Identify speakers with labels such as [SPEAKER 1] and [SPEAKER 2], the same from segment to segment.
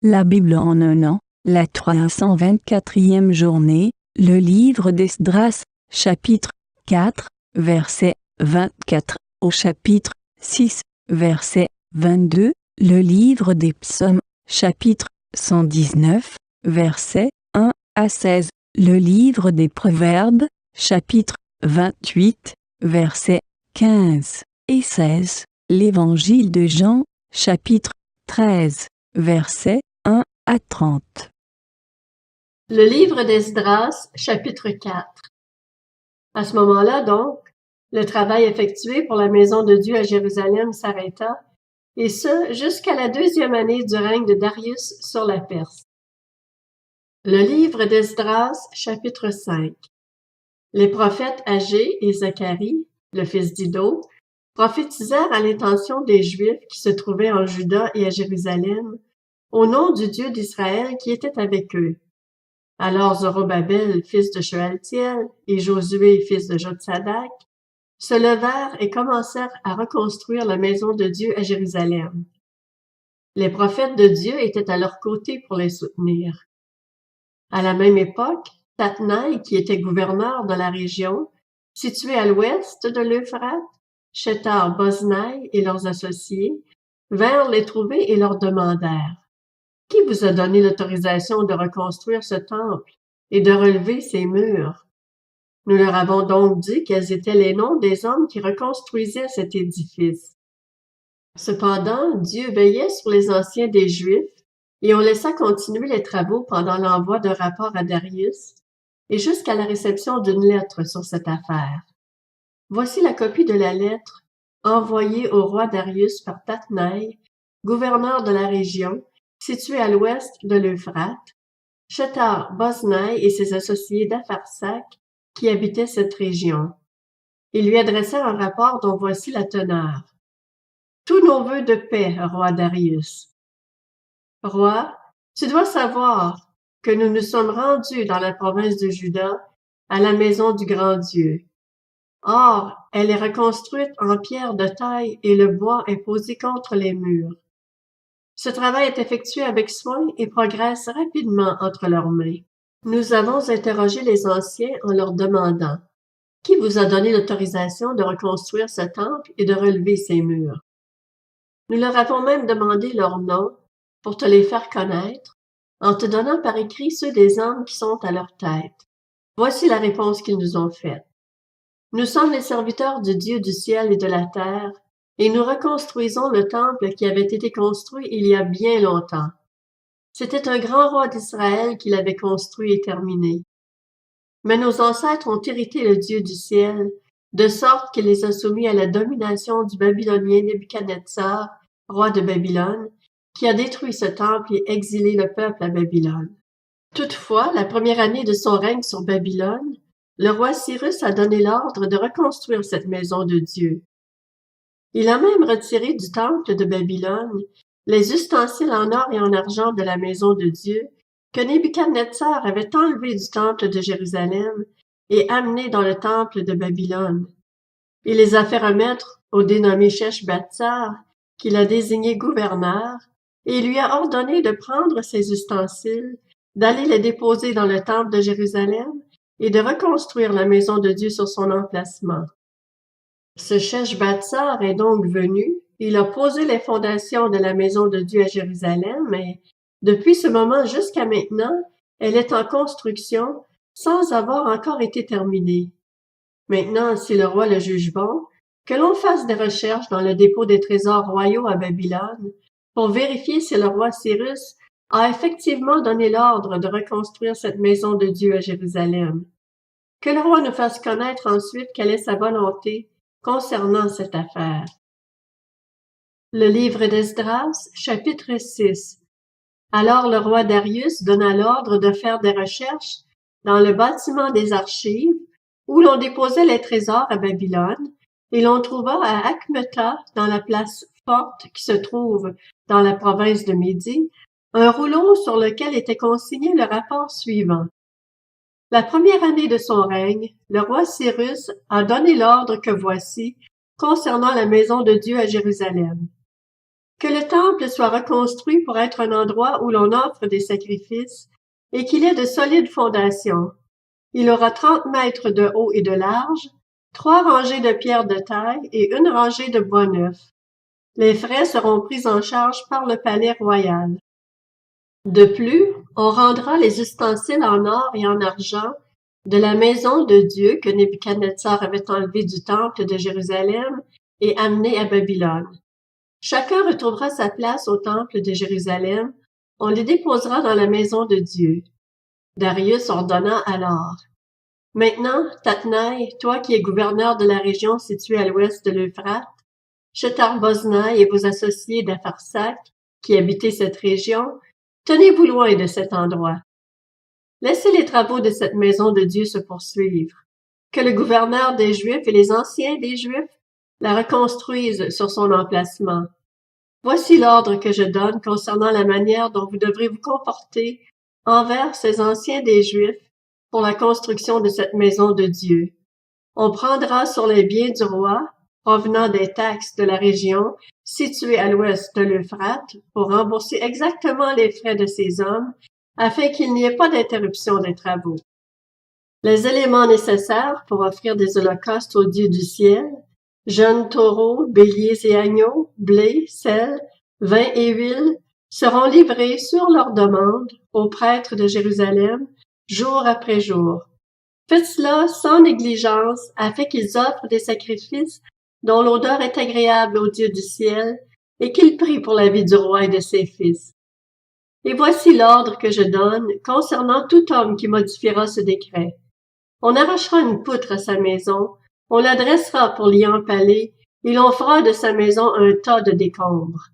[SPEAKER 1] La Bible en un an, la 324e journée, le livre d'Esdras, chapitre 4, verset 24 au chapitre 6, verset 22, le livre des psaumes, chapitre 119, verset 1 à 16, le livre des proverbes, chapitre 28, verset 15 et 16, l'évangile de Jean, chapitre 13, verset 1 à 30.
[SPEAKER 2] Le livre d'Esdras, chapitre 4. À ce moment-là, donc, le travail effectué pour la maison de Dieu à Jérusalem s'arrêta, et ce, jusqu'à la 2e année du règne de Darius sur la Perse. Le livre d'Esdras, chapitre 5. Les prophètes Agé et Zacharie, le fils d'Iddo, prophétisèrent à l'intention des Juifs qui se trouvaient en Juda et à Jérusalem, au nom du Dieu d'Israël qui était avec eux. Alors Zorobabel, fils de Shealtiel, et Josué, fils de Jotsadak, se levèrent et commencèrent à reconstruire la maison de Dieu à Jérusalem. Les prophètes de Dieu étaient à leur côté pour les soutenir. À la même époque, Tatnaï, qui était gouverneur de la région, située à l'ouest de l'Euphrate, Shethar-Boznaï et leurs associés, vinrent les trouver et leur demandèrent: « Qui vous a donné l'autorisation de reconstruire ce temple et de relever ses murs? » Nous leur avons donc dit quels étaient les noms des hommes qui reconstruisaient cet édifice. Cependant, Dieu veillait sur les anciens des Juifs, et on laissa continuer les travaux pendant l'envoi d'un rapport à Darius, et jusqu'à la réception d'une lettre sur cette affaire. Voici la copie de la lettre envoyée au roi Darius par Tatnaï, gouverneur de la région, située à l'ouest de l'Euphrate, Shethar-Boznaï et ses associés d'Apharsac, qui habitaient cette région. Il lui adressa un rapport dont voici la teneur. Tous nos vœux de paix, roi Darius. Roi, tu dois savoir que nous nous sommes rendus dans la province de Juda à la maison du grand Dieu. Or, elle est reconstruite en pierre de taille et le bois est posé contre les murs. Ce travail est effectué avec soin et progresse rapidement entre leurs mains. Nous avons interrogé les anciens en leur demandant: « Qui vous a donné l'autorisation de reconstruire ce temple et de relever ses murs? » Nous leur avons même demandé leurs noms pour te les faire connaître, en te donnant par écrit ceux des hommes qui sont à leur tête. Voici la réponse qu'ils nous ont faite. Nous sommes les serviteurs du Dieu du ciel et de la terre, et nous reconstruisons le temple qui avait été construit il y a bien longtemps. C'était un grand roi d'Israël qui l'avait construit et terminé. Mais nos ancêtres ont irrité le Dieu du ciel, de sorte qu'il les a soumis à la domination du Babylonien Nebuchadnezzar, roi de Babylone, qui a détruit ce temple et exilé le peuple à Babylone. Toutefois, la première année de son règne sur Babylone, le roi Cyrus a donné l'ordre de reconstruire cette maison de Dieu. Il a même retiré du temple de Babylone les ustensiles en or et en argent de la maison de Dieu que Nebuchadnezzar avait enlevés du temple de Jérusalem et amenés dans le temple de Babylone. Il les a fait remettre au dénommé Sheshbatsar, qu'il a désigné gouverneur, et il lui a ordonné de prendre ces ustensiles, d'aller les déposer dans le temple de Jérusalem et de reconstruire la maison de Dieu sur son emplacement. Ce Sheshbatsar est donc venu, il a posé les fondations de la maison de Dieu à Jérusalem, et depuis ce moment jusqu'à maintenant, elle est en construction sans avoir encore été terminée. Maintenant, si le roi le juge bon, que l'on fasse des recherches dans le dépôt des trésors royaux à Babylone pour vérifier si le roi Cyrus a effectivement donné l'ordre de reconstruire cette maison de Dieu à Jérusalem. Que le roi nous fasse connaître ensuite quelle est sa volonté concernant cette affaire. Le livre d'Esdras, chapitre 6. Alors le roi Darius donna l'ordre de faire des recherches dans le bâtiment des archives où l'on déposait les trésors à Babylone, et l'on trouva à Achmeta, dans la place forte qui se trouve dans la province de Médie, un rouleau sur lequel était consigné le rapport suivant. La première année de son règne, le roi Cyrus a donné l'ordre que voici concernant la maison de Dieu à Jérusalem. Que le temple soit reconstruit pour être un endroit où l'on offre des sacrifices et qu'il ait de solides fondations. Il aura 30 mètres de haut et de large, 3 rangées de pierres de taille et 1 rangée de bois neuf. Les frais seront pris en charge par le palais royal. De plus, on rendra les ustensiles en or et en argent de la maison de Dieu que Nebuchadnezzar avait enlevée du temple de Jérusalem et amenée à Babylone. Chacun retrouvera sa place au temple de Jérusalem, on les déposera dans la maison de Dieu. Darius ordonna alors. Maintenant, Tatnaï, toi qui es gouverneur de la région située à l'ouest de l'Euphrate, Shethar-Boznaï et vos associés d'Apharsac, qui habitez cette région, tenez-vous loin de cet endroit. Laissez les travaux de cette maison de Dieu se poursuivre. Que le gouverneur des Juifs et les anciens des Juifs la reconstruisent sur son emplacement. Voici l'ordre que je donne concernant la manière dont vous devrez vous comporter envers ces anciens des Juifs pour la construction de cette maison de Dieu. On prendra sur les biens du roi, provenant des taxes de la région située à l'ouest de l'Euphrate, pour rembourser exactement les frais de ces hommes, afin qu'il n'y ait pas d'interruption des travaux. Les éléments nécessaires pour offrir des holocaustes au Dieu du ciel, jeunes taureaux, béliers et agneaux, blé, sel, vin et huile, seront livrés sur leur demande aux prêtres de Jérusalem, jour après jour. Faites cela sans négligence, afin qu'ils offrent des sacrifices dont l'odeur est agréable au Dieu du ciel, et qu'ils prient pour la vie du roi et de ses fils. Et voici l'ordre que je donne concernant tout homme qui modifiera ce décret. On arrachera une poutre à sa maison, on la dressera pour l'y empaler, et l'on fera de sa maison un tas de décombres.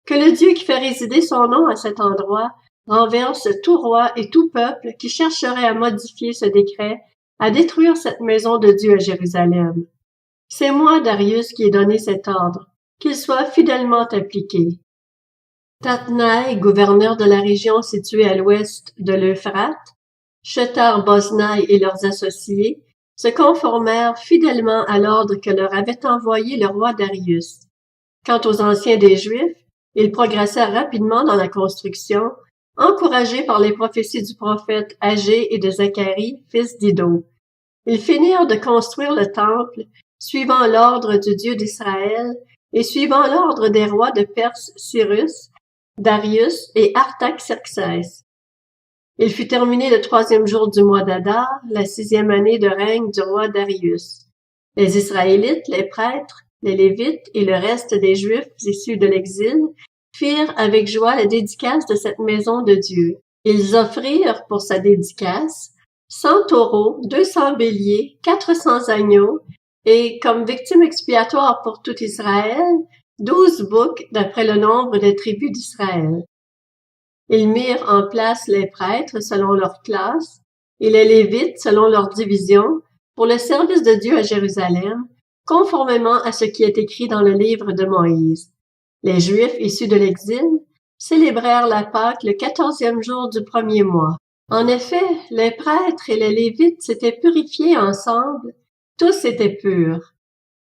[SPEAKER 2] Que le Dieu qui fait résider son nom à cet endroit renverse tout roi et tout peuple qui chercherait à modifier ce décret, à détruire cette maison de Dieu à Jérusalem. C'est moi, Darius, qui ai donné cet ordre, qu'il soit fidèlement appliqué. Tatnaï, gouverneur de la région située à l'ouest de l'Euphrate, Shethar-Boznaï et leurs associés se conformèrent fidèlement à l'ordre que leur avait envoyé le roi Darius. Quant aux anciens des Juifs, ils progressèrent rapidement dans la construction, encouragés par les prophéties du prophète Agé et de Zacharie, fils d'Iddo. Ils finirent de construire le temple, suivant l'ordre du Dieu d'Israël et suivant l'ordre des rois de Perse Cyrus, Darius et Artaxerxès. Il fut terminé le 3e jour du mois d'Adar, la 6e année de règne du roi Darius. Les Israélites, les prêtres, les Lévites et le reste des Juifs issus de l'exil firent avec joie la dédicace de cette maison de Dieu. Ils offrirent pour sa dédicace 100 taureaux, 200 béliers, 400 agneaux et, comme victime expiatoire pour tout Israël, 12 boucs d'après le nombre des tribus d'Israël. Ils mirent en place les prêtres selon leur classe et les Lévites selon leur division pour le service de Dieu à Jérusalem, conformément à ce qui est écrit dans le livre de Moïse. Les Juifs issus de l'exil célébrèrent la Pâque le 14e jour du 1er mois. En effet, les prêtres et les Lévites s'étaient purifiés ensemble, tous étaient purs.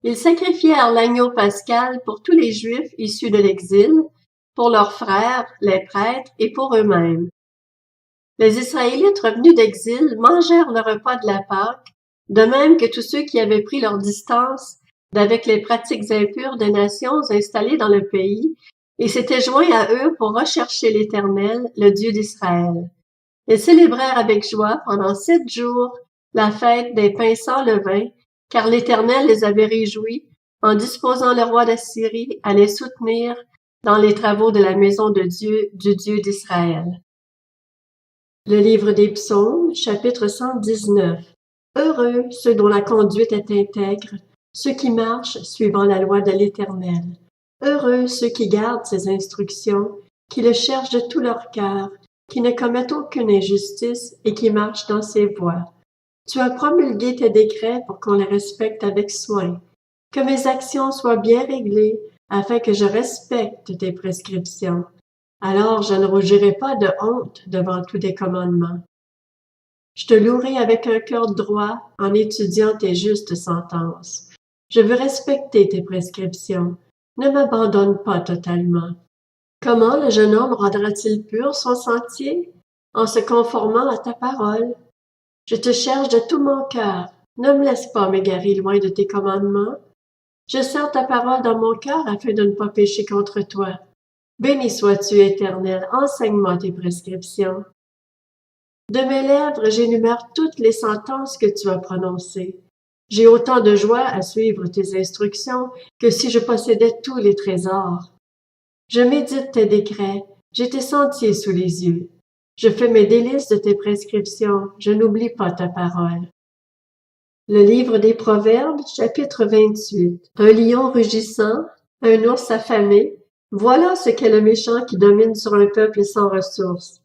[SPEAKER 2] Ils sacrifièrent l'agneau pascal pour tous les Juifs issus de l'exil, pour leurs frères, les prêtres, et pour eux-mêmes. Les Israélites revenus d'exil mangèrent le repas de la Pâque, de même que tous ceux qui avaient pris leur distance d'avec les pratiques impures des nations installées dans le pays, et s'étaient joints à eux pour rechercher l'Éternel, le Dieu d'Israël. Ils célébrèrent avec joie pendant 7 jours la fête des pains sans levain, car l'Éternel les avait réjouis en disposant le roi d'Assyrie à les soutenir dans les travaux de la maison de Dieu, du Dieu d'Israël. Le livre des Psaumes, chapitre 119. Heureux ceux dont la conduite est intègre, ceux qui marchent suivant la loi de l'Éternel. Heureux ceux qui gardent ses instructions, qui le cherchent de tout leur cœur, qui ne commettent aucune injustice et qui marchent dans ses voies. Tu as promulgué tes décrets pour qu'on les respecte avec soin. Que mes actions soient bien réglées, afin que je respecte tes prescriptions. Alors je ne rougirai pas de honte devant tous tes commandements. Je te louerai avec un cœur droit en étudiant tes justes sentences. Je veux respecter tes prescriptions. Ne m'abandonne pas totalement. Comment le jeune homme rendra-t-il pur son sentier? En se conformant à ta parole. Je te cherche de tout mon cœur. Ne me laisse pas m'égarer loin de tes commandements. Je serre ta parole dans mon cœur afin de ne pas pécher contre toi. Béni sois-tu, Éternel, enseigne-moi tes prescriptions. De mes lèvres, j'énumère toutes les sentences que tu as prononcées. J'ai autant de joie à suivre tes instructions que si je possédais tous les trésors. Je médite tes décrets, j'ai tes sentiers sous les yeux. Je fais mes délices de tes prescriptions, je n'oublie pas ta parole. Le livre des Proverbes, chapitre 28. Un lion rugissant, un ours affamé, voilà ce qu'est le méchant qui domine sur un peuple sans ressources.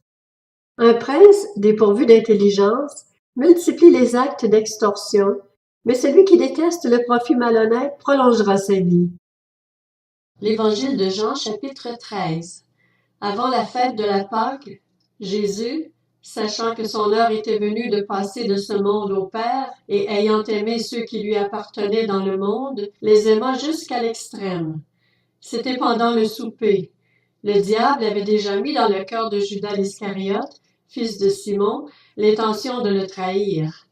[SPEAKER 2] Un prince, dépourvu d'intelligence, multiplie les actes d'extorsion, mais celui qui déteste le profit malhonnête prolongera sa vie. L'Évangile de Jean, chapitre 13. Avant la fête de la Pâque, Jésus, sachant que son heure était venue de passer de ce monde au Père, et ayant aimé ceux qui lui appartenaient dans le monde, les aima jusqu'à l'extrême. C'était pendant le souper. Le diable avait déjà mis dans le cœur de Judas l'Iscariote, fils de Simon, l'intention de le trahir.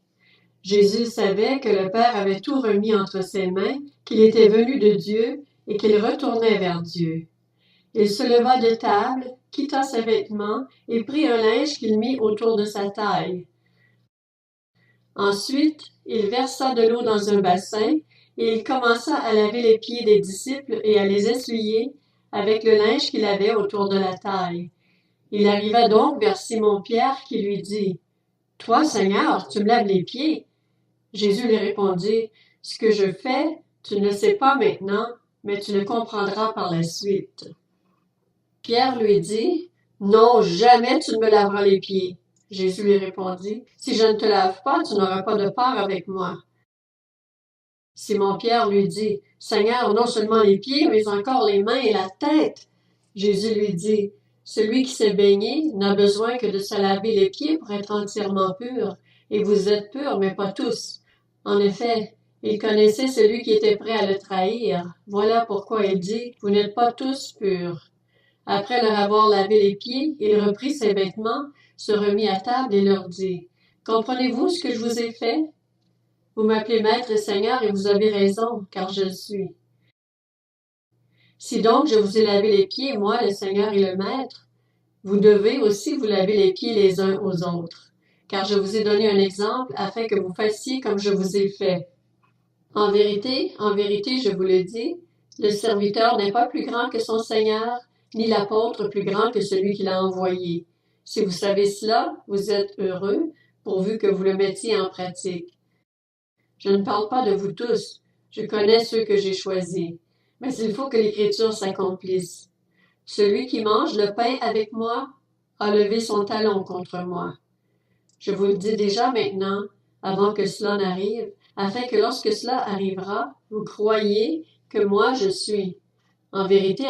[SPEAKER 2] Jésus savait que le Père avait tout remis entre ses mains, qu'il était venu de Dieu et qu'il retournait vers Dieu. Il se leva de table, quitta ses vêtements et prit un linge qu'il mit autour de sa taille. Ensuite, il versa de l'eau dans un bassin et il commença à laver les pieds des disciples et à les essuyer avec le linge qu'il avait autour de la taille. Il arriva donc vers Simon-Pierre qui lui dit « Toi, Seigneur, tu me laves les pieds. » Jésus lui répondit « Ce que je fais, tu ne le sais pas maintenant, mais tu le comprendras par la suite. » Pierre lui dit « Non, jamais tu ne me laveras les pieds. » Jésus lui répondit « Si je ne te lave pas, tu n'auras pas de part avec moi. » Simon-Pierre lui dit « Seigneur, non seulement les pieds, mais encore les mains et la tête. » Jésus lui dit « Celui qui s'est baigné n'a besoin que de se laver les pieds pour être entièrement pur, et vous êtes purs, mais pas tous. » En effet, il connaissait celui qui était prêt à le trahir. Voilà pourquoi il dit « Vous n'êtes pas tous purs. » Après leur avoir lavé les pieds, il reprit ses vêtements, se remit à table et leur dit « Comprenez-vous ce que je vous ai fait? Vous m'appelez Maître et Seigneur et vous avez raison, car je le suis. Si donc je vous ai lavé les pieds, moi, le Seigneur et le Maître, vous devez aussi vous laver les pieds les uns aux autres, car je vous ai donné un exemple afin que vous fassiez comme je vous ai fait. En vérité, je vous le dis, le serviteur n'est pas plus grand que son Seigneur, ni l'apôtre plus grand que celui qui l'a envoyé. Si vous savez cela, vous êtes heureux, pourvu que vous le mettiez en pratique. Je ne parle pas de vous tous, je connais ceux que j'ai choisis, mais il faut que l'Écriture s'accomplisse. Celui qui mange le pain avec moi a levé son talon contre moi. Je vous le dis déjà maintenant, avant que cela n'arrive, afin que lorsque cela arrivera, vous croyiez que moi je suis. En vérité,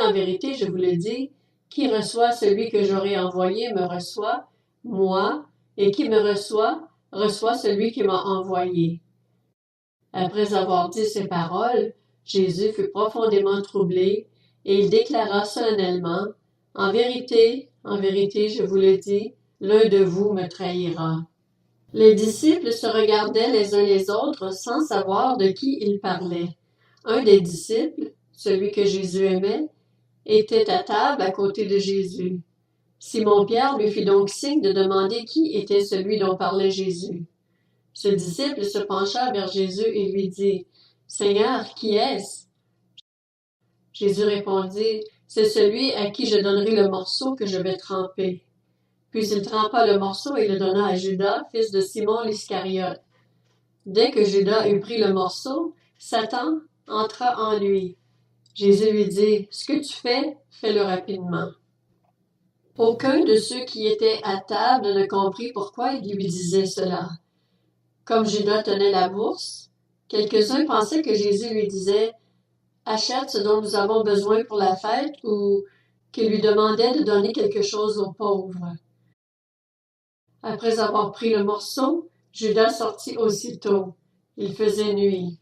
[SPEAKER 2] je vous le dis, qui reçoit celui que j'aurai envoyé me reçoit, moi, et qui me reçoit, reçoit celui qui m'a envoyé. Après avoir dit ces paroles, Jésus fut profondément troublé, et il déclara solennellement, en vérité, je vous le dis, l'un de vous me trahira. Les disciples se regardaient les uns les autres sans savoir de qui ils parlaient. Un des disciples, celui que Jésus aimait, était à table à côté de Jésus. Simon-Pierre lui fit donc signe de demander qui était celui dont parlait Jésus. Ce disciple se pencha vers Jésus et lui dit « Seigneur, qui est-ce » Jésus répondit « C'est celui à qui je donnerai le morceau que je vais tremper. » Puis il trempa le morceau et le donna à Judas, fils de Simon l'Iscariote. Dès que Judas eut pris le morceau, Satan entra en lui. Jésus lui dit « Ce que tu fais, fais-le rapidement. » Aucun de ceux qui étaient à table ne comprit pourquoi il lui disait cela. Comme Judas tenait la bourse, quelques-uns pensaient que Jésus lui disait « Achète ce dont nous avons besoin pour la fête » ou qu'il lui demandait de donner quelque chose aux pauvres. Après avoir pris le morceau, Judas sortit aussitôt. Il faisait nuit.